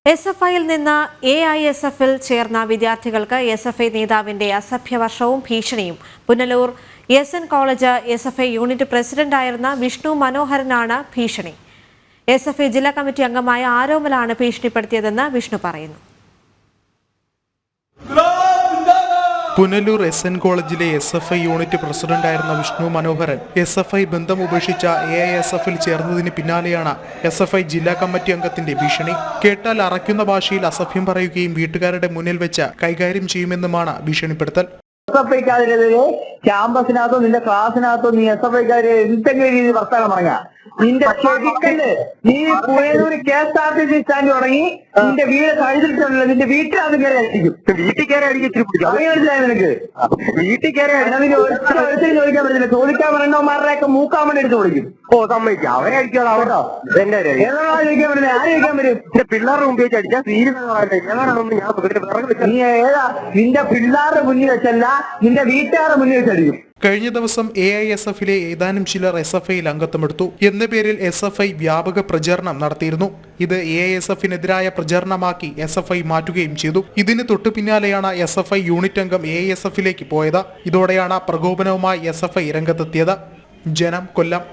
SFIയിൽ നിന്ന് AISFൽ ചേർന്ന വിദ്യാർത്ഥികൾക്ക് SFI നേതാവിന്റെ അസഭ്യവർഷവും ഭീഷണിയും. Punalur SN college SFI unit പ്രസിഡന്റായിരുന്ന വിഷ്ണു മനോഹരനാണ് ഭീഷണി. SFI ജില്ലാ കമ്മിറ്റി അംഗമായ ആരോമലാണ് ഭീഷണിപ്പെടുത്തിയതെന്ന് വിഷ്ണു പറയുന്നു. പുനലൂർ SN കോളേജിലെ SFI യൂണിറ്റ് പ്രസിഡന്റായിരുന്ന വിഷ്ണു മനോഹരൻ SFI ബന്ധം ഉപേക്ഷിച്ച AISFൽ ചേർന്നതിന് പിന്നാലെയാണ് SFI ജില്ലാ കമ്മിറ്റി അംഗത്തിന്റെ ഭീഷണി. കേട്ടാൽ അറയ്ക്കുന്ന ഭാഷയിൽ അസഭ്യം പറയുകയും വീട്ടുകാരുടെ മുന്നിൽ വെച്ച് കൈകാര്യം ചെയ്യുമെന്നുമാണ് ഭീഷണിപ്പെടുത്തൽ. SFIക്കാരെതിരെ ക്യാമ്പസിനകത്തോ നിന്റെ ക്ലാസ്സിനകത്തോ നീ SFIക്കാരെ എന്തെങ്കിലും രീതിയിൽ വർത്തമാനം പറഞ്ഞാൽ നിന്റെ ചെടിക്കല് നീ പുനലൂർ KSRTC സ്റ്റാൻഡ് തുടങ്ങി നിന്റെ വീട് കഴിഞ്ഞിട്ടുണ്ടല്ലോ, നിന്റെ വീട്ടിനകത്ത് കയറി അടിക്കും. വീട്ടിൽ കയറി അടിക്കും. മനസ്സിലായി നിനക്ക്? വീട്ടിൽ കയറി ഒരിക്കലും ചോദിക്കാൻ പറ്റില്ല. ചോദിക്കാൻ പറയണമാരുടെയൊക്കെ മൂക്കാൻ വേണ്ടി എടുത്ത് വിളിക്കും. സമ്മതിക്കാം, അവരെ അടിക്കാതെ അവരോ എന്റെ ചോദിക്കാൻ പറ്റില്ല. ആര് ചോദിക്കാൻ പറ്റും? എന്റെ പിള്ളേരുടെ മുമ്പ് വെച്ച് അടിച്ചാൽ നീ ഏതാ? നിന്റെ പിള്ളേരുടെ മുന്നിൽ വെച്ചല്ല, നിന്റെ വീട്ടുകാരുടെ മുന്നിൽ വെച്ച് അടിക്കും. കഴിഞ്ഞ ദിവസം AISFലെ ഏതാനും ചിലർ SFIയിൽ അംഗത്വമെടുത്തു എന്ന പേരിൽ SFI വ്യാപക പ്രചരണം നടത്തിയിരുന്നു. ഇത് AISFനെതിരായ പ്രചരണമാക്കി SFI മാറ്റുകയും ചെയ്തു. ഇതിന് തൊട്ടു പിന്നാലെയാണ് SFI യൂണിറ്റ് അംഗം AISFലേക്ക് പോയത്. ഇതോടെയാണ് പ്രകോപനവുമായി SFI രംഗത്തെത്തിയത്. ജനം, കൊല്ലം.